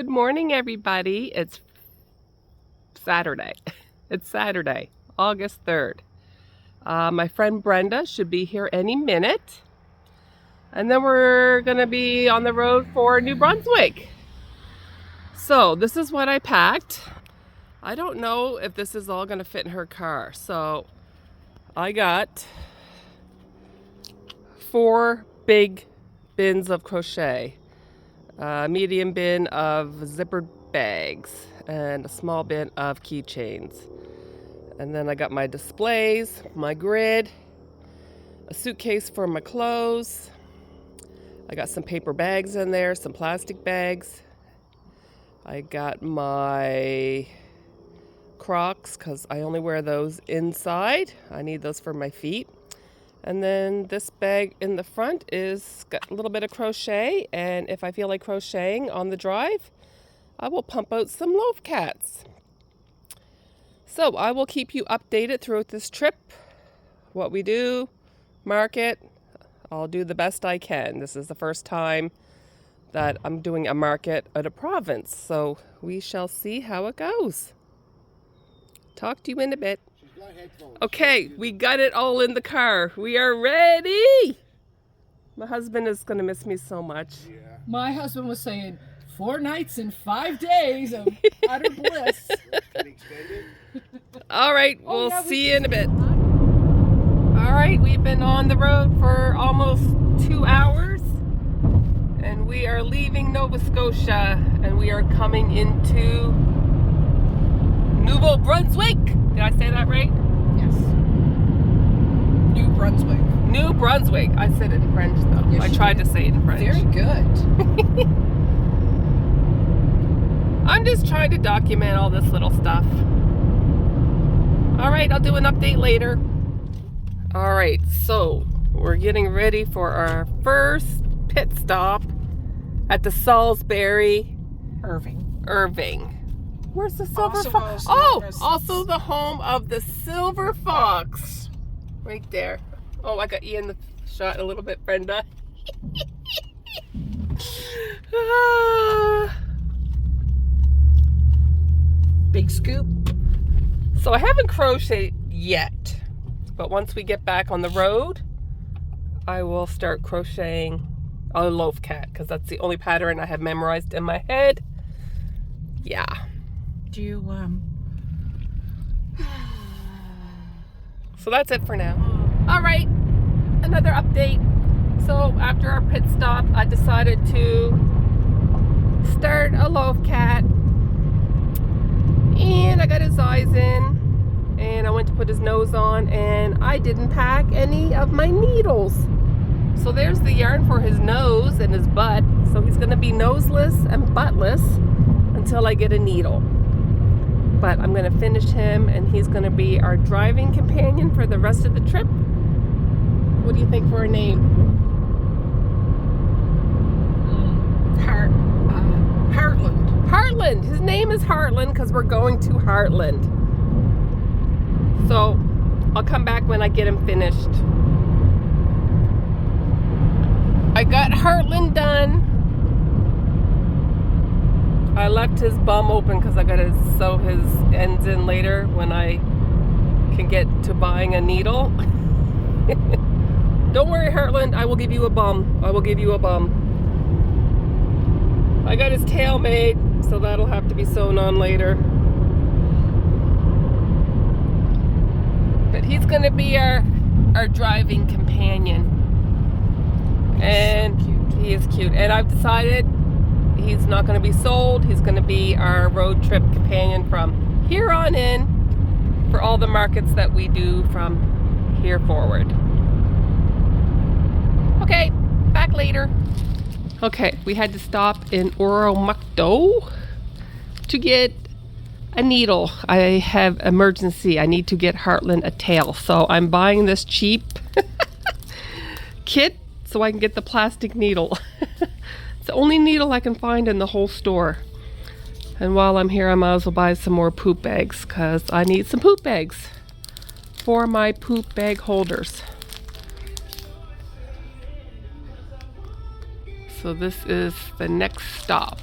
Good morning, everybody. It's Saturday. It's Saturday, August 3rd. My friend Brenda should be here any minute. And then we're going to be on the road for New Brunswick. So this is what I packed. I don't know if this is all going to fit in her car. So I got 4 big bins of crochet. A medium bin of zippered bags and a small bin of keychains. And then I got my displays, my grid, a suitcase for my clothes. I got some paper bags in there, some plastic bags. I got my Crocs because I only wear those inside. I need those for my feet. And then this bag in the front is got a little bit of crochet, and if I feel like crocheting on the drive, I will pump out some Loaf Cats. So I will keep you updated throughout this trip, what we do, market. I'll do the best I can. This is the first time that I'm doing a market at a province, so we shall see how it goes. Talk to you in a bit. Okay, we got it all in the car. We are ready. My husband is going to miss me so much. Yeah. My husband was saying 4 nights and 5 days of utter bliss. All right, we'll see you in a bit. All right, we've been on the road for almost 2 hours. And we are leaving Nova Scotia. And we are coming into New Brunswick. Did I say that right? Yes. New Brunswick. New Brunswick. I said it in French though. Yes, I tried to say it in French. Very good. I'm just trying to document all this little stuff. All right, I'll do an update later. All right, so we're getting ready for our first pit stop at the Salisbury Irving. Where's the silver fox? Oh, also the home of the silver fox. Right there. Oh, I got you in the shot a little bit, Brenda. Big scoop. So I haven't crocheted yet, but once we get back on the road, I will start crocheting a Loaf Cat because that's the only pattern I have memorized in my head. Yeah. Do you, So that's it for now. All right, another update. So after our pit stop, I decided to start a Loaf Cat. And I got his eyes in. And I went to put his nose on. And I didn't pack any of my needles. So there's the yarn for his nose and his butt. So he's going to be noseless and buttless until I get a needle. But I'm going to finish him, and he's going to be our driving companion for the rest of the trip. What do you think for a name? Heartland. Heartland. His name is Heartland because we're going to Heartland. So I'll come back when I get him finished. I got Heartland done. I left his bum open because I got to sew his ends in later when I can get to buying a needle. Don't worry, Heartland, I will give you a bum. I will give you a bum. I got his tail made, so that'll have to be sewn on later. But he's going to be our driving companion. And he is cute. And I've decided he's not going to be sold. He's going to be our road trip companion from here on in for all the markets that we do from here forward. Okay, back later. Okay, we had to stop in Oromocto to get a needle. I have emergency. I need to get Heartland a tail. So I'm buying this cheap kit so I can get the plastic needle. It's the only needle I can find in the whole store. And while I'm here, I might as well buy some more poop bags because I need some poop bags for my poop bag holders. So this is the next stop.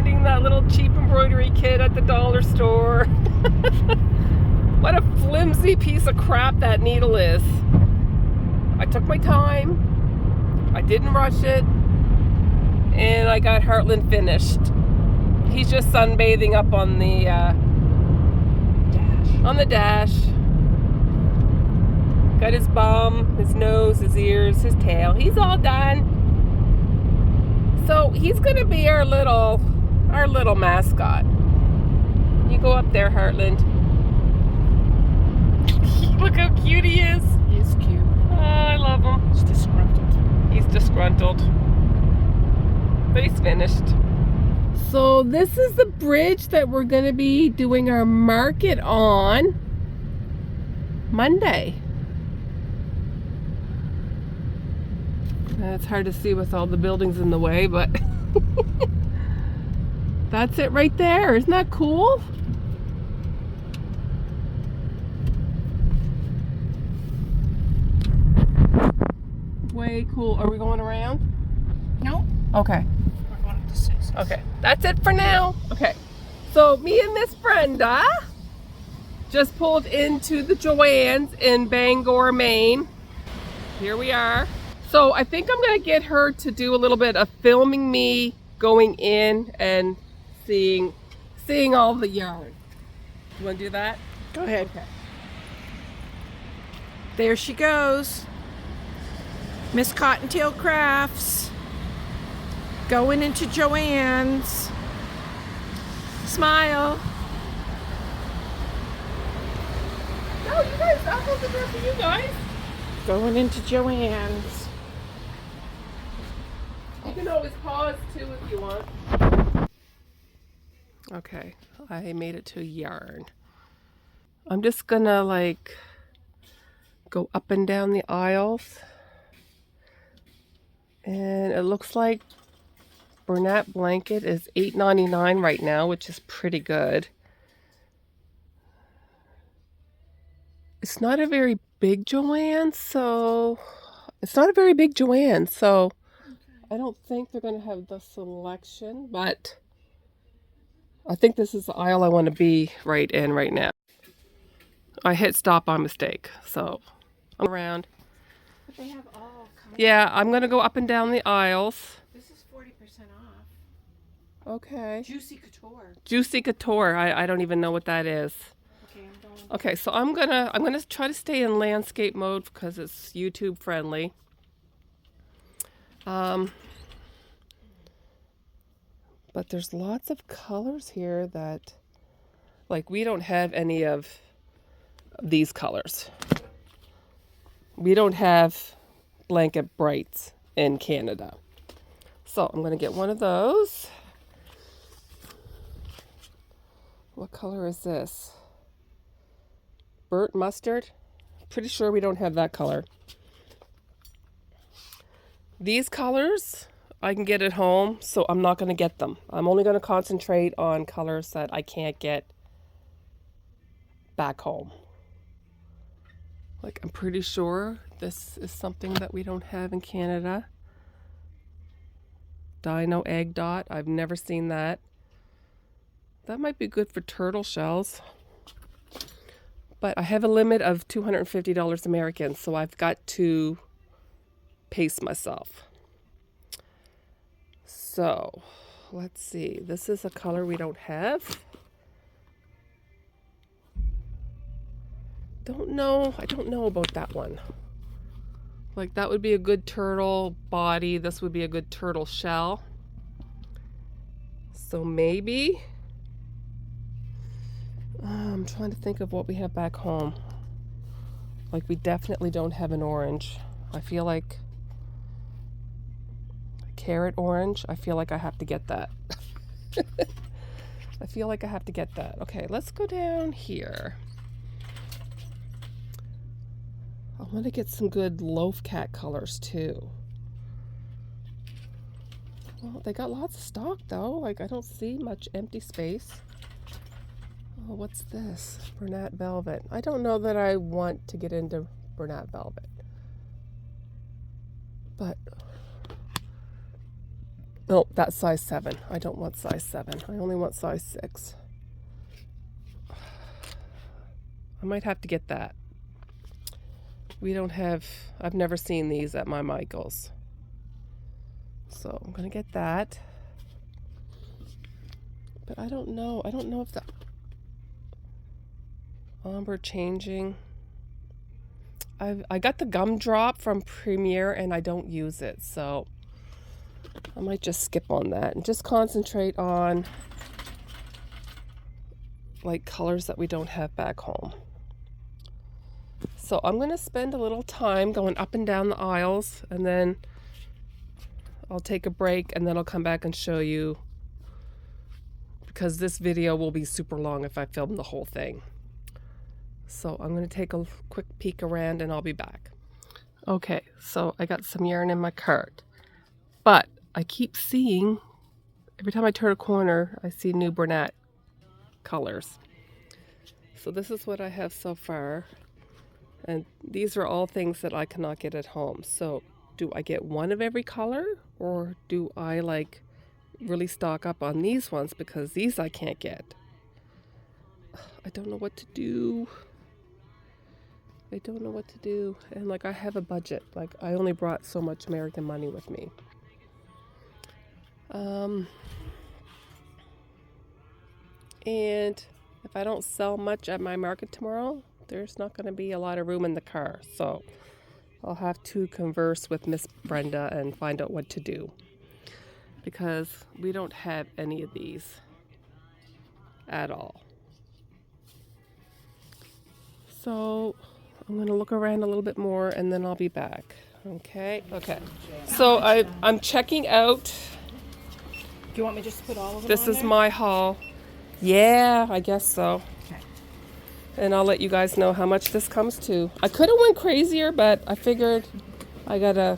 finding that little cheap embroidery kit at the dollar store. What a flimsy piece of crap that needle is. I took my time. I didn't rush it. And I got Heartland finished. He's just sunbathing up on the dash. Got his bum, his nose, his ears, his tail. He's all done. So he's gonna be our little mascot. You go up there, Heartland. Look how cute he is. He is cute. Oh, I love him. He's disgruntled. He's disgruntled. But he's finished. So this is the bridge that we're going to be doing our market on Monday. It's hard to see with all the buildings in the way, but that's it right there. Isn't that cool? Way cool. Are we going around? No. Okay. We're going up to 6. Okay. That's it for now. Okay. So me and Miss Brenda just pulled into the Joann's in Bangor, Maine. Here we are. So I think I'm going to get her to do a little bit of filming me going in and seeing all the yarn. You want to do that? Go ahead. Okay. There she goes. Miss Cottontail Crafts. Going into Joann's. Smile. No, you guys, I'll hold the door for you guys. Going into Joann's. You can always pause too if you want. Okay, I made it to yarn. I'm just gonna like go up and down the aisles. And it looks like Bernat blanket is $8.99 right now, which is pretty good. It's not a very big Joann, so I don't think they're going to have the selection, but I think this is the aisle I want to be right in right now. I hit stop by mistake, so I'm around. But they have all kinds. Yeah, I'm going to go up and down the aisles. This is 40% off. Okay. Juicy Couture. Juicy Couture. I don't even know what that is. Okay, I'm going. Okay, so I'm gonna try to stay in landscape mode because it's YouTube friendly. But there's lots of colors here that, like, we don't have any of these colors. We don't have blanket brights in Canada. So I'm gonna get one of those. What color is this? Burnt mustard? Pretty sure we don't have that color. These colors I can get at home, so I'm not going to get them. I'm only going to concentrate on colors that I can't get back home. Like, I'm pretty sure this is something that we don't have in Canada. Dino egg dot. I've never seen that. That might be good for turtle shells. But I have a limit of $250 American, so I've got to pace myself. So, let's see. This is a color we don't have. I don't know about that one. Like, that would be a good turtle body. This would be a good turtle shell. So maybe. I'm trying to think of what we have back home. Like, we definitely don't have an orange. I feel like carrot orange. I feel like I have to get that. I feel like I have to get that. Okay, let's go down here. I want to get some good Loaf Cat colors too. Well, they got lots of stock though. Like, I don't see much empty space. Oh, what's this? Bernat Velvet. I don't know that I want to get into Bernat Velvet. But No, that's size 7. I don't want size 7. I only want size 6. I might have to get that. We don't have, I've never seen these at my Michael's. So I'm going to get that. But I don't know. I don't know if the ombre changing. I got the gumdrop from Premier and I don't use it. So I might just skip on that and just concentrate on like colors that we don't have back home. So I'm going to spend a little time going up and down the aisles, and then I'll take a break and then I'll come back and show you, because this video will be super long if I film the whole thing. So I'm going to take a quick peek around and I'll be back. Okay, so I got some yarn in my cart, but I keep seeing, every time I turn a corner, I see new Bernat colors. So this is what I have so far. And these are all things that I cannot get at home. So do I get one of every color, or do I like really stock up on these ones because these I can't get? I don't know what to do. I don't know what to do. And like, I have a budget. Like, I only brought so much American money with me. And if I don't sell much at my market tomorrow, there's not going to be a lot of room in the car. So I'll have to converse with Miss Brenda and find out what to do, because we don't have any of these at all. So I'm going to look around a little bit more and then I'll be back. Okay. So I'm checking out. Do you want me just to put all of them This on is there? my haul. Yeah, I guess so. Okay. And I'll let you guys know how much this comes to. I could have went crazier, but I figured I gotta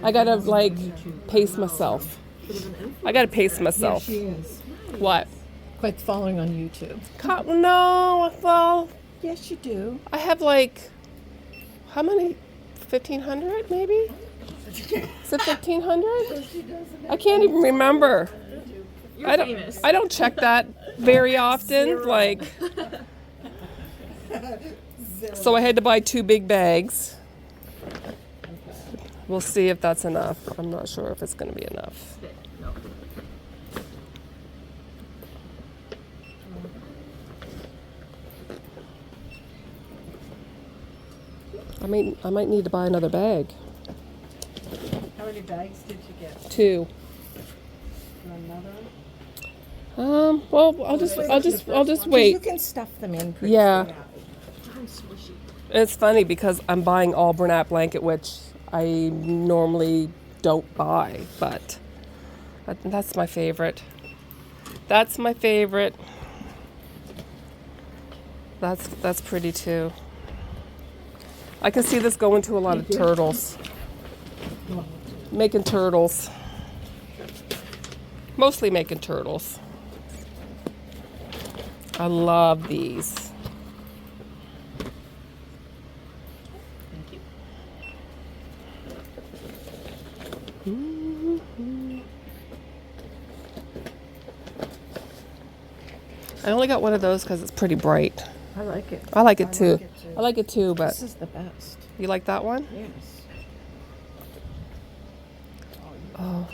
like pace myself. I gotta pace myself. Yeah, she is. What? Quite following on YouTube. No, well, Yes, you do. I have like, how many? 1,500 maybe? Is it 1,500? I can't even remember. You're famous. I don't check that very often. Like, so I had to buy 2 big bags. We'll see if that's enough. I'm not sure if it's going to be enough. No. I might need to buy another bag. How many bags did you get? 2. For another? Well, I'll just wait. You can stuff them in. Pretty Yeah. quick. It's funny because I'm buying all Bernat blanket, which I normally don't buy, but that's my favorite. That's my favorite. That's pretty too. I can see this going to a lot of turtles. Making turtles. Mostly making turtles. I love these. Thank you. I only got one of those because it's pretty bright. I like it. I like it too. I like it too, but This is the best. you like that one? Yes. Oh.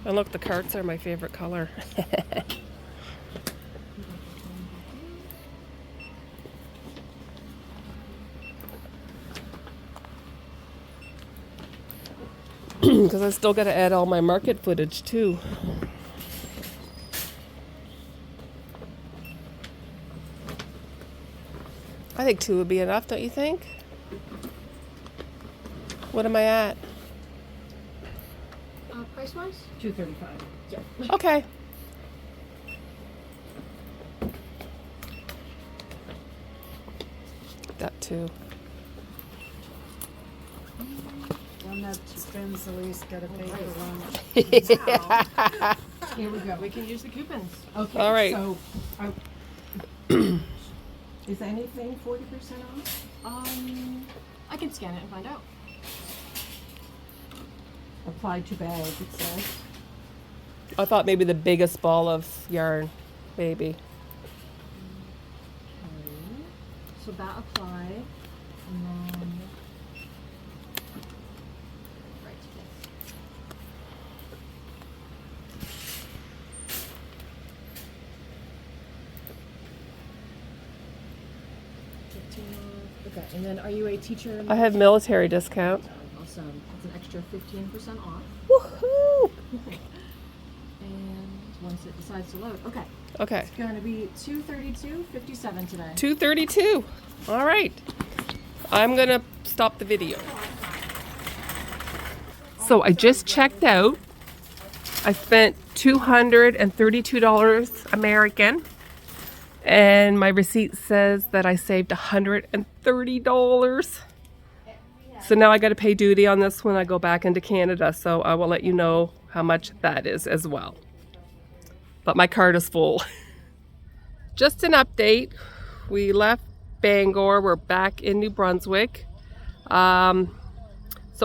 And look, the carts are my favorite color. Because I still got to add all my market footage too. I think 2 would be enough, don't you think? What am I at? Price wise? $2.35. Yeah. Okay. That too. One that spends the least got to pay for lunch. Here we go. We can use the coupons. Okay. All right. So, is anything 40% off? I can scan it and find out. Apply to bag, it says. I thought maybe the biggest ball of yarn, maybe. Okay. So that apply, and then right this. Okay, and then are you a teacher? I have military discount. Awesome. It's an extra 15% off. Woohoo! And once it decides to load, okay. Okay. It's going to be $232.57 today. $232. All right. I'm going to stop the video. So I just checked out. I spent $232 American. And my receipt says that I saved $130. So now I got to pay duty on this when I go back into Canada. So I will let you know how much that is as well. But my card is full. Just an update. We left Bangor. We're back in New Brunswick. So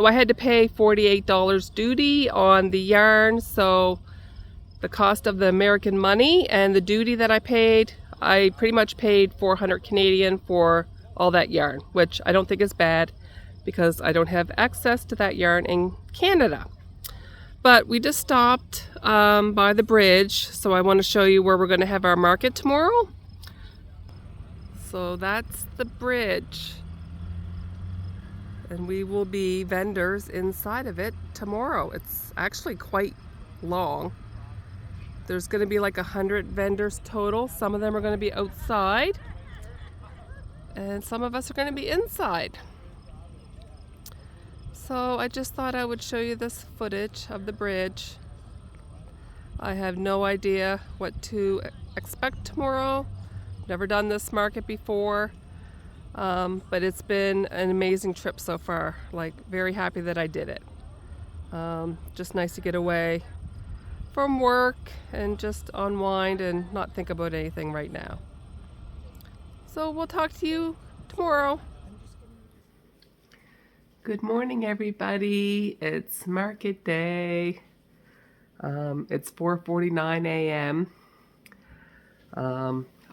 I had to pay $48 duty on the yarn. So the cost of the American money and the duty that I paid, I pretty much paid 400 Canadian for all that yarn, which I don't think is bad because I don't have access to that yarn in Canada. But we just stopped by the bridge, so I want to show you where we're going to have our market tomorrow. So that's the bridge. And we will be vendors inside of it tomorrow. It's actually quite long. There's going to be like 100 vendors total. Some of them are going to be outside, and some of us are going to be inside. So I just thought I would show you this footage of the bridge. I have no idea what to expect tomorrow. Never done this market before, but it's been an amazing trip so far. Like, very happy that I did it. Just nice to get away from work and just unwind and not think about anything right now. So we'll talk to you tomorrow. Good morning, everybody. It's market day. It's 4:49 a.m.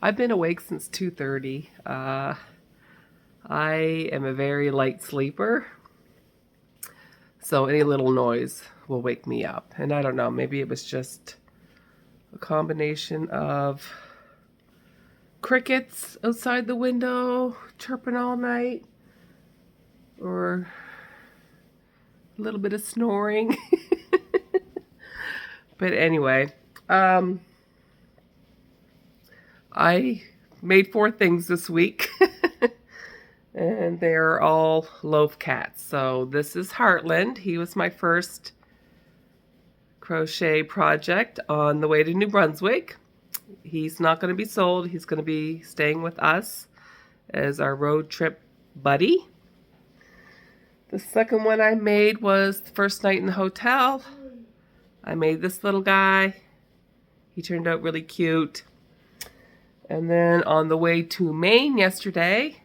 I've been awake since 2:30. I am a very light sleeper, so any little noise will wake me up. And I don't know, maybe it was just a combination of crickets outside the window chirping all night, or a little bit of snoring. But anyway, I made 4 things this week. And they're all loaf cats. So this is Heartland. He was my first crochet project on the way to New Brunswick. He's not going to be sold. He's going to be staying with us as our road trip buddy. The second one I made was the first night in the hotel. I made this little guy. He turned out really cute. And then on the way to Maine yesterday,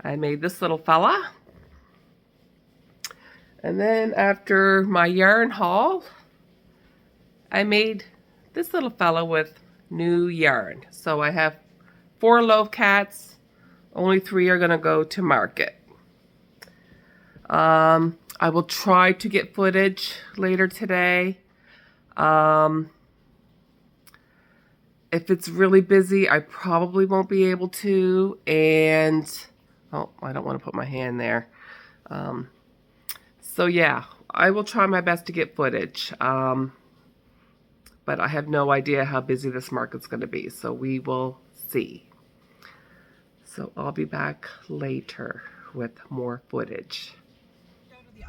I made this little fella. And then after my yarn haul, I made this little fella with new yarn. So I have 4 loaf cats. Only 3 are going to go to market. I will try to get footage later today. If it's really busy, I probably won't be able to. And oh, I don't want to put my hand there. So yeah, I will try my best to get footage. But I have no idea how busy this market's going to be. So we will see. So I'll be back later with more footage.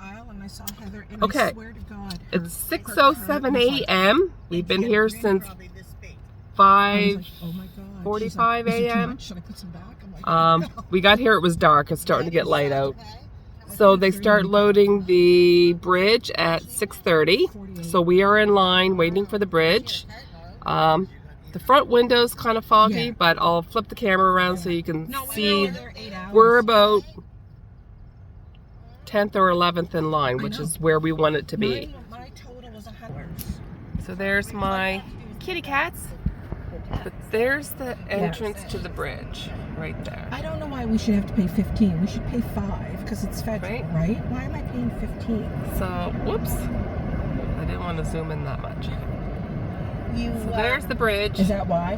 And I saw Heather, and Okay, I swear to God, it's 6:07 a.m. We've been here since 5:45 a.m. Should I put some back? I'm like, We got here, it was dark. It's starting to get light out. So they start loading the bridge at 6:30. So we are in line waiting for the bridge. The front window's kind of foggy, Yeah. but I'll flip the camera around so you can no, we see. were there 8 hours. We're about 10th or 11th in line, which is where we want it to be. My total was $100. So there's my kitty cats. But there's the entrance to the bridge right there. I don't know why we should have to pay 15. We should pay 5 because it's federal, right? Why am I paying 15? So, whoops. I didn't want to zoom in that much. So there's the bridge. Is that why?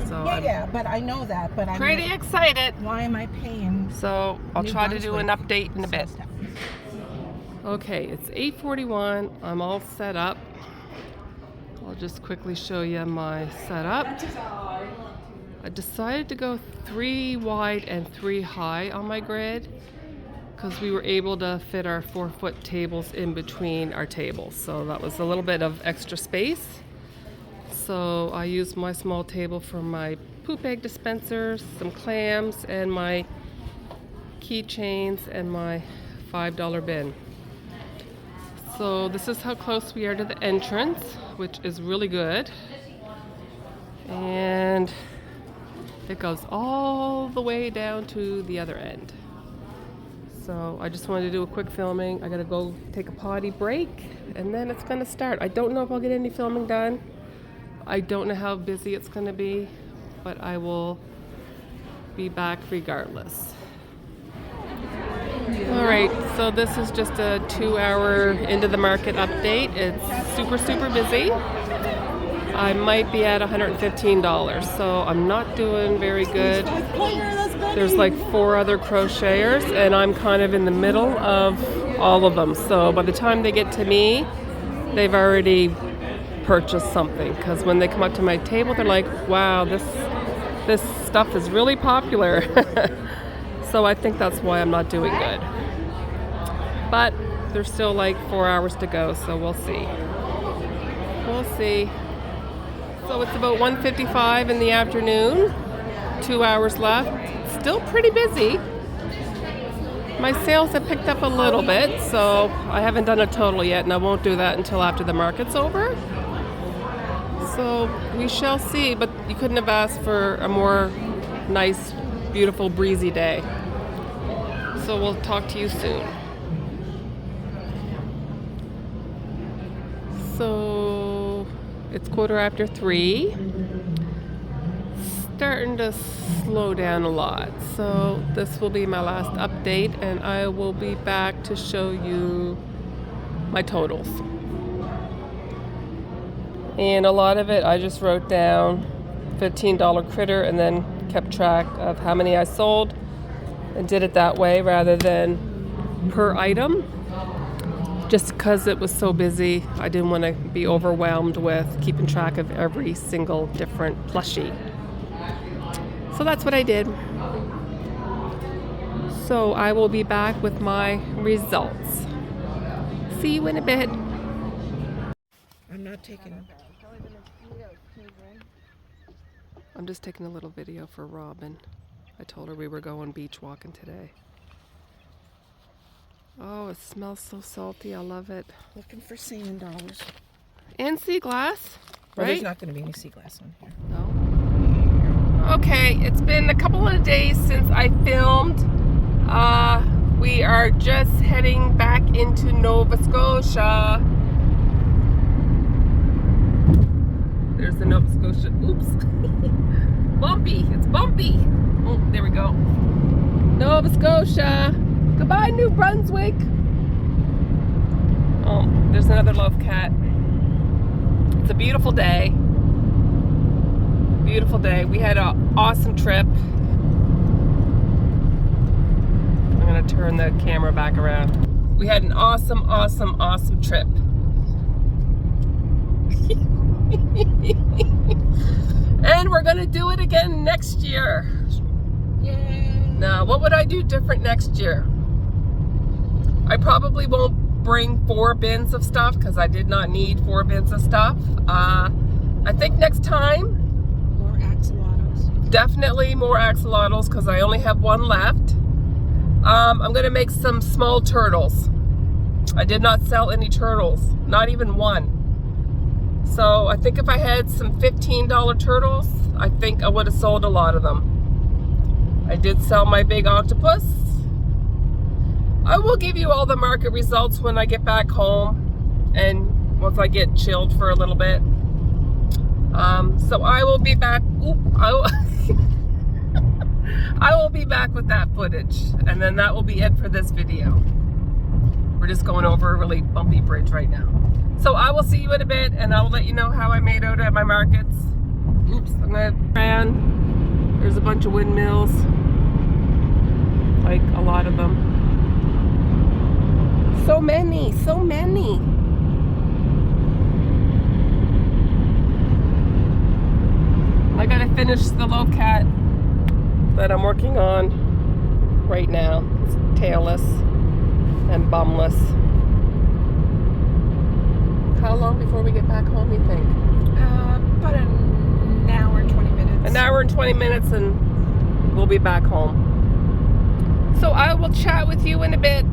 So Yeah, but I know that. But I'm pretty excited. Why am I paying? So I'll New try to do an Brunswick update in a bit. Okay, it's 8:41. I'm all set up. I'll just quickly show you my setup. I decided to go 3 wide and 3 high on my grid because we were able to fit our 4-foot tables in between our tables. So that was a little bit of extra space. So I used my small table for my poop egg dispensers, some clams, and my keychains and my $5 bin. So this is how close we are to the entrance, which is really good. And it goes all the way down to the other end. So I just wanted to do a quick filming. I gotta go take a potty break and then it's gonna start. I don't know if I'll get any filming done. I don't know how busy it's gonna be, but I will be back regardless. All right, so this is just a 2-hour into the market update. It's super, super busy. I might be at $115, so I'm not doing very good. There's like 4 other crocheters, and I'm kind of in the middle of all of them. So by the time they get to me, they've already purchased something. Because when they come up to my table, they're like, "Wow, this stuff is really popular." So I think that's why I'm not doing good. But there's still like 4 hours to go, so we'll see. We'll see. So it's about 1:55 in the afternoon. 2 hours left. Still pretty busy. My sales have picked up a little bit, so I haven't done a total yet, and I won't do that until after the market's over. So we shall see, but you couldn't have asked for a more nice, beautiful, breezy day. So we'll talk to you soon. So it's 3:15. Starting to slow down a lot. So this will be my last update and I will be back to show you my totals. And a lot of it I just wrote down $15 critter and then kept track of how many I sold and did it that way rather than per item. Just because it was so busy, I didn't want to be overwhelmed with keeping track of every single different plushie. So that's what I did. So I will be back with my results. See you in a bit. I'm not taking. I'm just taking a little video for Robin. I told her we were going beach walking today. Oh, it smells so salty. I love it. Looking for sand dollars. And sea glass, Well, right? there's not going to be any sea glass on here. No. Okay, it's been a couple of days since I filmed. We are just heading back into Nova Scotia. There's the Nova Scotia. Oops. Bumpy. It's bumpy. Oh, there we go. Nova Scotia. Goodbye, New Brunswick. Oh, there's another loaf cat. It's a beautiful day. Beautiful day. We had an awesome trip. I'm going to turn the camera back around. We had an awesome trip. And we're going to do it again next year. Yay. Now, what would I do different next year? I probably won't bring 4 bins of stuff because I did not need 4 bins of stuff. I think next time, More axolotls. definitely more axolotls because I only have 1 left. I'm going to make some small turtles. I did not sell any turtles, not even 1. So I think if I had some $15 turtles, I think I would have sold a lot of them. I did sell my big octopus. I will give you all the market results when I get back home and once I get chilled for a little bit. So I will be back. I will be back with that footage, and then that will be it for this video. We're just going over a really bumpy bridge right now. So I will see you in a bit, and I will let you know how I made out at my markets. Oops, I'm gonna ran. There's a bunch of windmills, like a lot of them. So many, so many. I gotta finish the Loaf Cat that I'm working on right now. It's tailless and bumless. How long before we get back home, you think? About an hour and 20 minutes. An hour and 20 minutes and we'll be back home. So I will chat with you in a bit.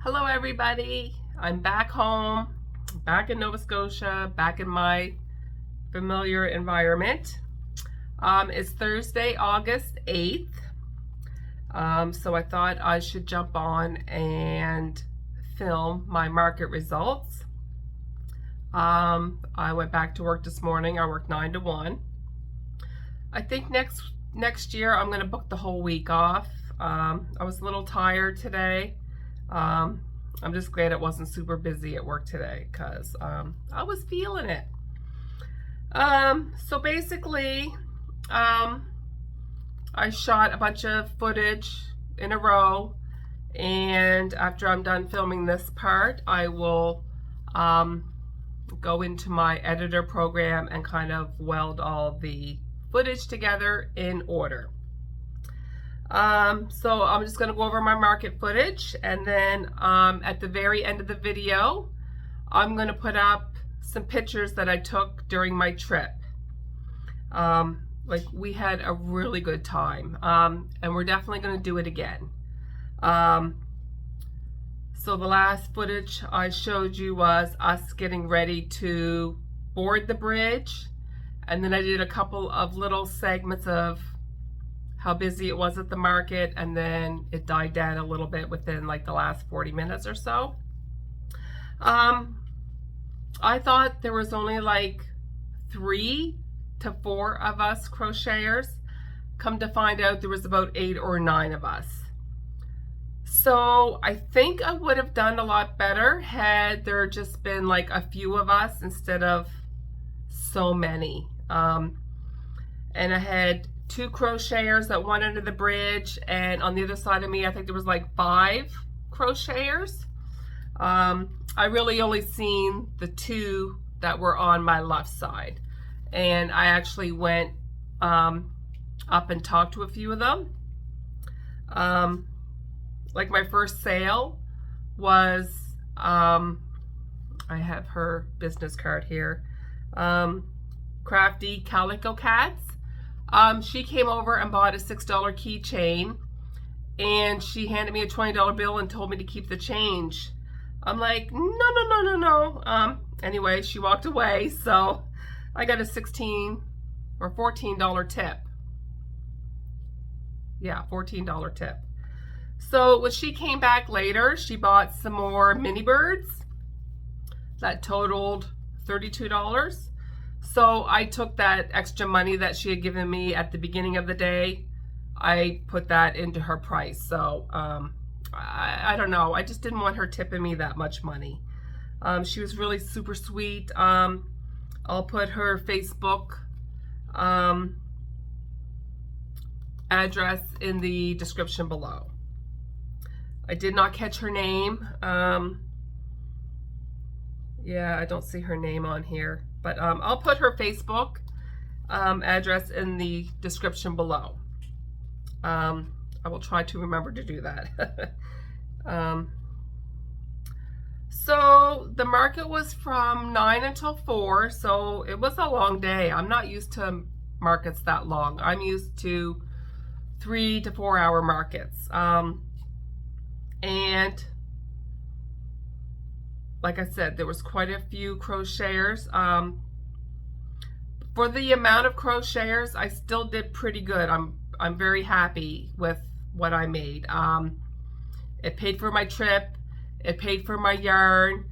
Hello everybody. I'm back home, back in Nova Scotia, back in my familiar environment. It's Thursday, August 8th. So I thought I should jump on and film my market results. I went back to work this morning. I worked 9 to 1. I think next year I'm going to book the whole week off. I was a little tired today. I'm just glad it wasn't super busy at work today because I was feeling it. So basically, I shot a bunch of footage in a row, and after I'm done filming this part, I will go into my editor program and kind of weld all the footage together in order. So I'm just going to go over my market footage, and then at the very end of the video, I'm going to put up some pictures that I took during my trip. Like, we had a really good time, and we're definitely going to do it again. So the last footage I showed you was us getting ready to board the bridge, and then I did a couple of little segments of how busy it was at the market, and then it died down a little bit within like the last 40 minutes or so. I thought there was only like 3 to 4 of us crocheters. Come to find out there was about 8 or 9 of us. So I think I would have done a lot better had there just been like a few of us instead of so many. And I had 2 crocheters at one end of the bridge, and on the other side of me I think there was like 5 crocheters. I really only seen the 2 that were on my left side, and I actually went up and talked to a few of them. Like my first sale was, I have her business card here, Craftycalicocats. She came over and bought a $6 keychain, and she handed me a $20 bill and told me to keep the change. I'm like, no. Anyway, she walked away, so I got a $16 or $14 tip. Yeah, $14 tip. So when she came back later, she bought some more mini birds that totaled $32. So I took that extra money that she had given me at the beginning of the day, I put that into her price. So I don't know, I just didn't want her tipping me that much money. She was really super sweet. I'll put her Facebook address in the description below. I did not catch her name. Yeah, I don't see her name on here, but I'll put her Facebook address in the description below. I will try to remember to do that. So the market was from 9 until 4, so it was a long day. I'm not used to markets that long. I'm used to 3 to 4 hour markets. And like I said, there was quite a few crocheters. For the amount of crocheters, I still did pretty good. I'm very happy with what I made. It paid for my trip. It paid for my yarn.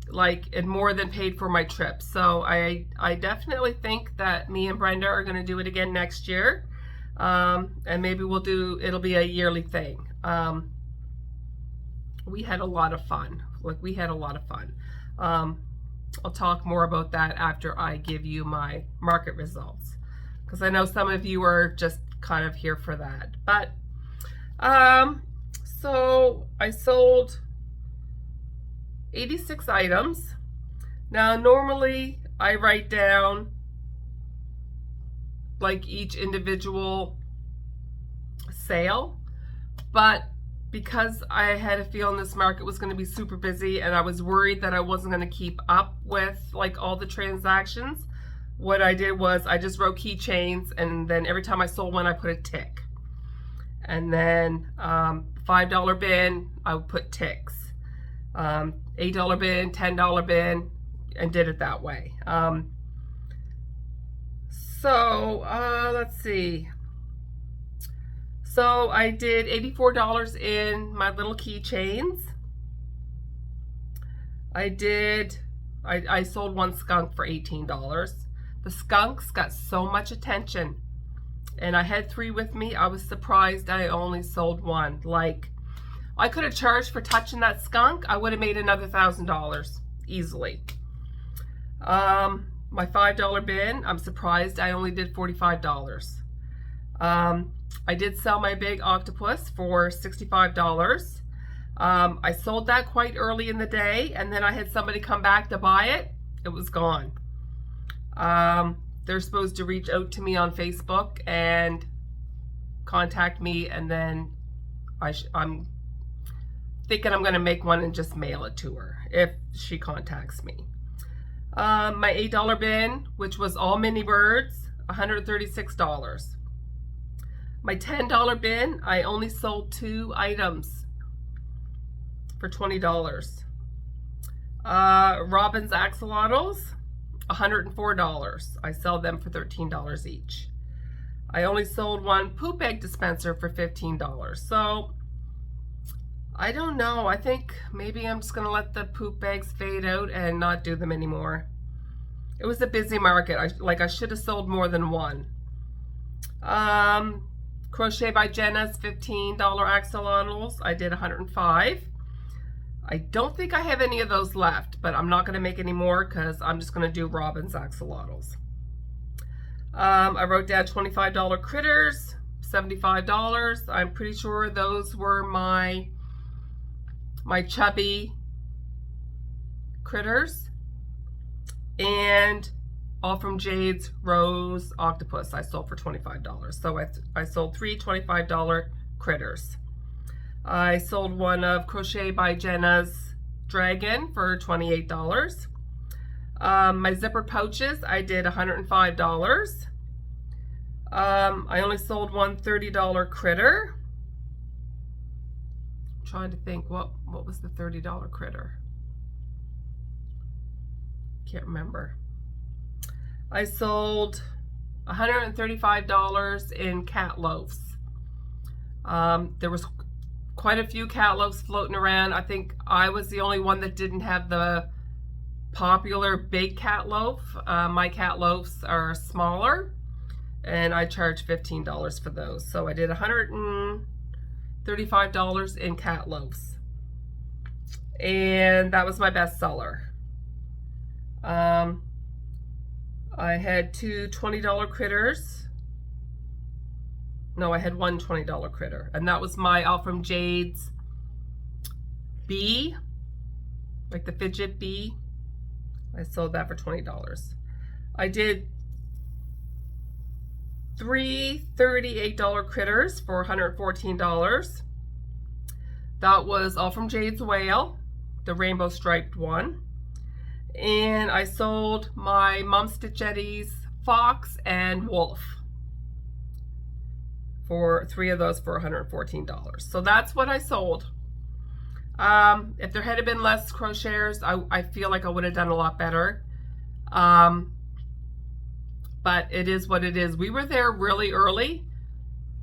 Like, it more than paid for my trip. So I definitely think that me and Brenda are going to do it again next year. And maybe it'll be a yearly thing. We had a lot of fun. Like, we had a lot of fun. I'll talk more about that after I give you my market results, because I know some of you are just kind of here for that. But so I sold 86 items. Now normally I write down like each individual sale, but because I had a feeling this market was going to be super busy and I was worried that I wasn't going to keep up with like all the transactions, what I did was I just wrote keychains, and then every time I sold one I put a tick. And then $5 bin I would put ticks, $8 bin, $10 bin, and did it that way. Let's see. So I did $84 in my little keychains. I sold one skunk for $18. The skunks got so much attention, and I had 3 with me. I was surprised I only sold one. Like, I could have charged for touching that skunk. I would have made another $1,000 easily. My $5 bin, I'm surprised I only did $45. I did sell my big octopus for $65. I sold that quite early in the day, and then I had somebody come back to buy it. It was gone. They're supposed to reach out to me on Facebook and contact me, and then I'm thinking I'm going to make one and just mail it to her if she contacts me. My $8 bin, which was all mini birds, $136. My $10 bin, I only sold 2 items for $20. Robin's axolotls, $104. I sell them for $13 each. I only sold one poop egg dispenser for $15. So I don't know. I think maybe I'm just going to let the poop eggs fade out and not do them anymore. It was a busy market. I should have sold more than one. Crochet by Jenna's $15 axolotls. I did 105. I don't think I have any of those left, but I'm not going to make any more because I'm just going to do Robin's axolotls. I wrote down $25 critters, $75. I'm pretty sure those were my chubby critters. And all from Jade's Rose octopus I sold for $25. So I sold 3 $25 critters. I sold one of Crochet by Jenna's dragon for $28. My zippered pouches, I did $105. I only sold one $30 critter. I'm trying to think, what was the $30 critter? Can't remember. I sold $135 in cat loaves. There was quite a few cat loaves floating around. I think I was the only one that didn't have the popular big cat loaf. My cat loaves are smaller, and I charge $15 for those. So I did $135 in cat loaves, and that was my best seller. I had 2 $20 critters. No, I had one $20 critter, and that was my all from Jade's bee, like the fidget bee. I sold that for $20. I did 3 $38 critters for $114. That was all from Jade's whale, the rainbow striped one. And I sold my Mom Stitchetti's fox and wolf for 3 of those for $114. So that's what I sold. If there had been less crocheters, I feel like I would have done a lot better. But it is what it is. We were there really early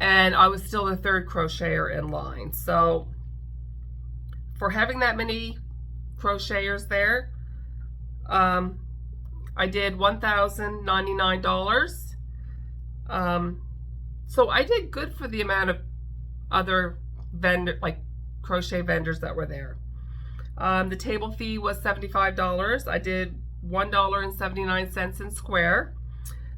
and I was still the third crocheter in line. So for having that many crocheters there, I did $1,099. So I did good for the amount of other crochet vendors that were there. The table fee was $75. I did $1.79 in square.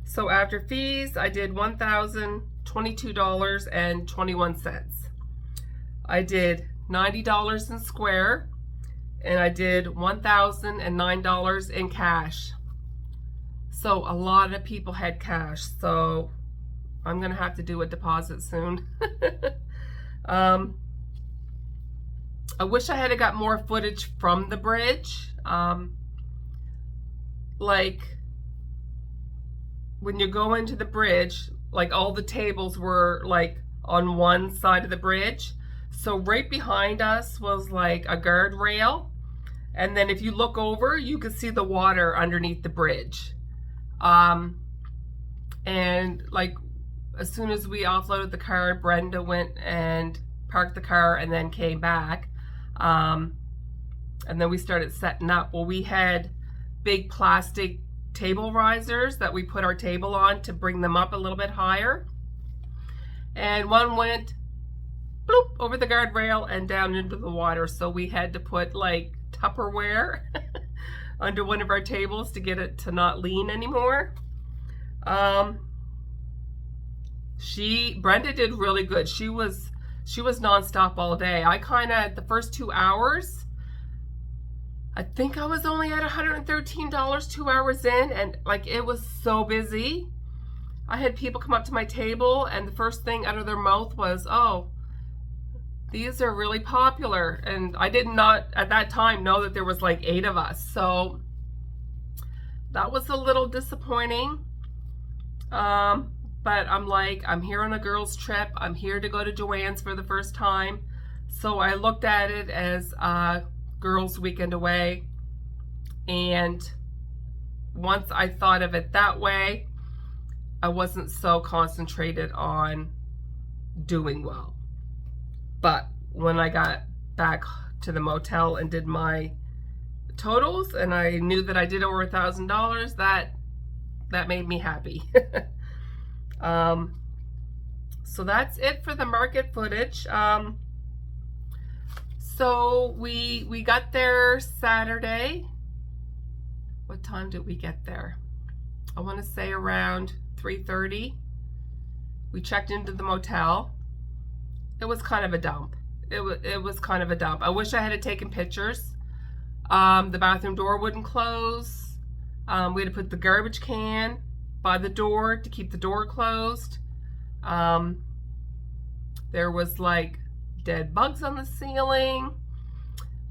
So after fees, I did $1,022.21. I did $90 in square, and I did $1,009 in cash. So a lot of people had cash, so I'm gonna have to do a deposit soon. I wish I had got more footage from the bridge. Like when you go into the bridge, like all the tables were like on one side of the bridge. So right behind us was like a guardrail. And then if you look over, you can see the water underneath the bridge. And like as soon as we offloaded the car, Brenda went and parked the car and then came back. And then we started setting up. Well, we had big plastic table risers that we put our table on to bring them up a little bit higher. And one went bloop over the guardrail and down into the water. So we had to put like Tupperware under one of our tables to get it to not lean anymore. Brenda did really good. She was nonstop all day. I kind of, the first 2 hours, I think I was only at $113 2 hours in, and like it was so busy. I had people come up to my table and the first thing out of their mouth was, "Oh, these are really popular." And I did not at that time know that there was like 8 of us. So that was a little disappointing. But I'm like, I'm here on a girls trip. I'm here to go to Joann's for the first time. So I looked at it as a girls weekend away. And once I thought of it that way, I wasn't so concentrated on doing well. But when I got back to the motel and did my totals and I knew that I did over $1,000, that made me happy. So that's it for the market footage. So we got there Saturday. What time did we get there? I want to say around 3:30. We checked into the motel. It was kind of a dump. It was kind of a dump. I wish I had taken pictures. The bathroom door wouldn't close. We had to put the garbage can by the door to keep the door closed. There was like dead bugs on the ceiling.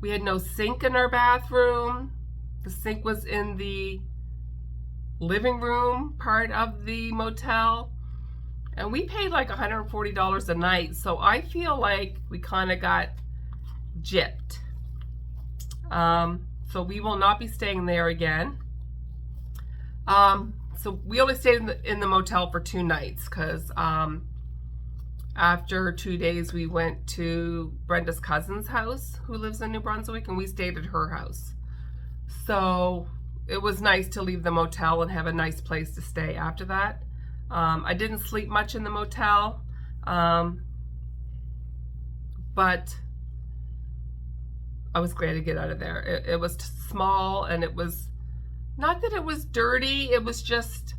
We had no sink in our bathroom. The sink was in the living room part of the motel. And we paid like $140 a night. So I feel like we kind of got gypped. So we will not be staying there again. So we only stayed in the motel for 2 nights because after 2 days we went to Brenda's cousin's house who lives in New Brunswick, and we stayed at her house. So it was nice to leave the motel and have a nice place to stay after that. I didn't sleep much in the motel, but I was glad to get out of there. It was small, and it was not that it was dirty, it was just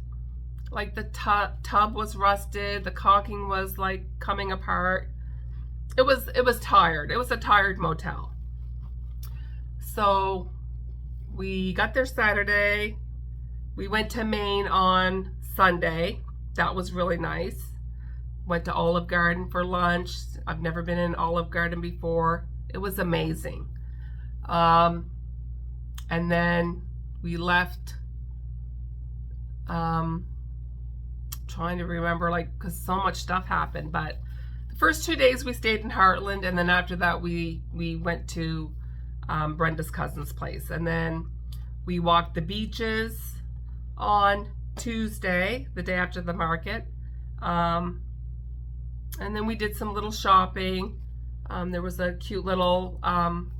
like the tub was rusted, the caulking was like coming apart. It was tired. It was a tired motel. So we got there Saturday. We went to Maine on Sunday. That was really nice. Went to Olive Garden for lunch. I've never been in Olive Garden before. It was amazing. And then we left, trying to remember, like, because so much stuff happened, but the first 2 days we stayed in Heartland, and then after that we went to Brenda's cousin's place, and then we walked the beaches on Tuesday, the day after the market. And then we did some little shopping. There was a cute little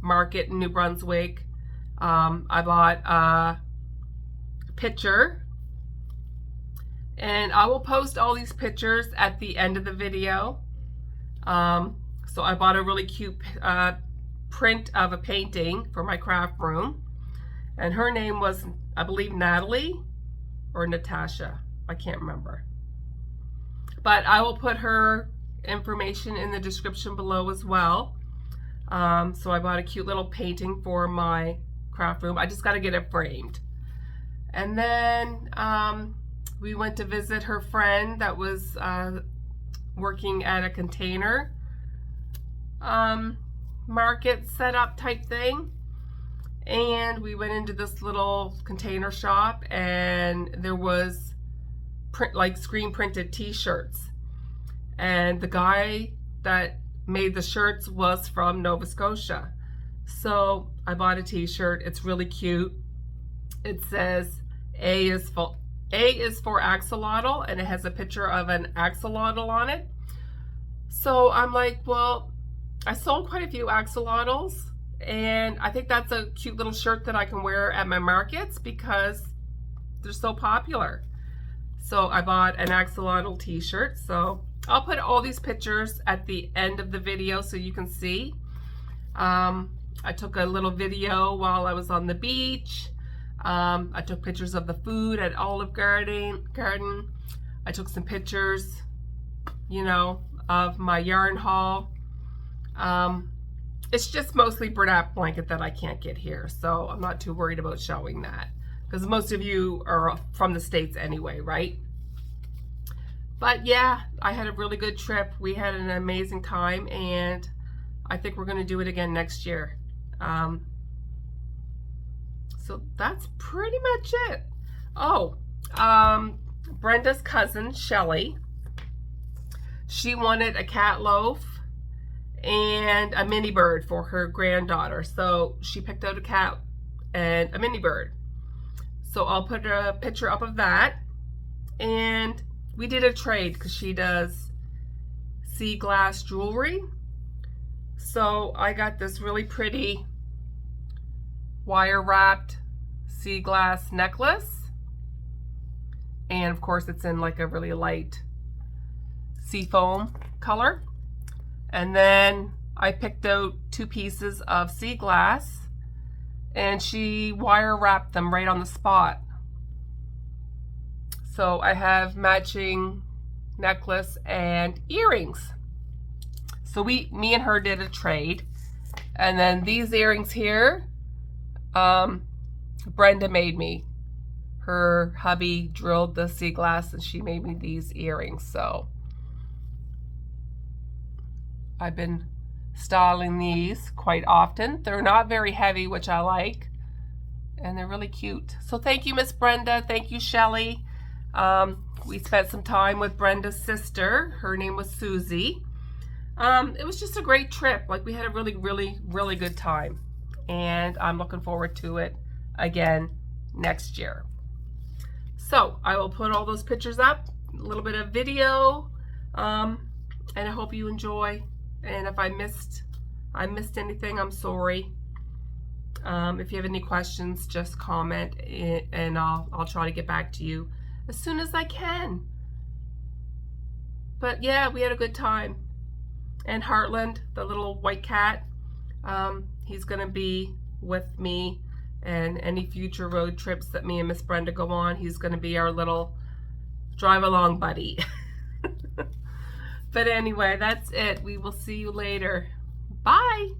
market in New Brunswick. I bought a pitcher, and I will post all these pictures at the end of the video. So I bought a really cute print of a painting for my craft room, and her name was, I believe, Natalie or Nathasha. I can't remember. But I will put her information in the description below as well. So I bought a cute little painting for my craft room. I just got to get it framed. And then we went to visit her friend that was working at a container market setup type thing. And we went into this little container shop, and there was like screen printed t-shirts, and the guy that made the shirts was from Nova Scotia. So I bought a t-shirt. It's really cute. It says A is for axolotl, and it has a picture of an axolotl on it. So I'm like, well, I sold quite a few axolotls, and I think that's a cute little shirt that I can wear at my markets because they're so popular. So I bought an axolotl t-shirt. So I'll put all these pictures at the end of the video so you can see. I took a little video while I was on the beach. I took pictures of the food at Olive Garden. I took some pictures, you know, of my yarn haul. It's just mostly burlap blanket that I can't get here, so I'm not too worried about showing that, because most of you are from the States anyway, right? But yeah, I had a really good trip. We had an amazing time, and I think we're going to do it again next year. So that's pretty much it. Oh, Brenda's cousin, Shelly, she wanted a cat loaf and a mini bird for her granddaughter. So she picked out a cat and a mini bird. So I'll put a picture up of that. And we did a trade because she does sea glass jewelry. So I got this really pretty wire wrapped sea glass necklace. And of course it's in like a really light seafoam color. And then I picked out 2 pieces of sea glass, and she wire wrapped them right on the spot. So I have matching necklace and earrings. So me and her did a trade. And then these earrings here, Brenda made me. Her hubby drilled the sea glass and she made me these earrings. So I've been styling these quite often. They're not very heavy, which I like, and they're really cute. So thank you, Miss Brenda. Thank you, Shelly. We spent some time with Brenda's sister. Her name was Susie. It was just a great trip. Like, we had a really good time, and I'm looking forward to it again next year. So I will put all those pictures up, a little bit of video, and I hope you enjoy. And if I missed anything, I'm sorry. If you have any questions, just comment, and I'll try to get back to you as soon as I can. But yeah, we had a good time. And Heartland, the little white cat, he's gonna be with me, and any future road trips that me and Miss Brenda go on, he's gonna be our little drive along buddy. But anyway, that's it. We will see you later. Bye.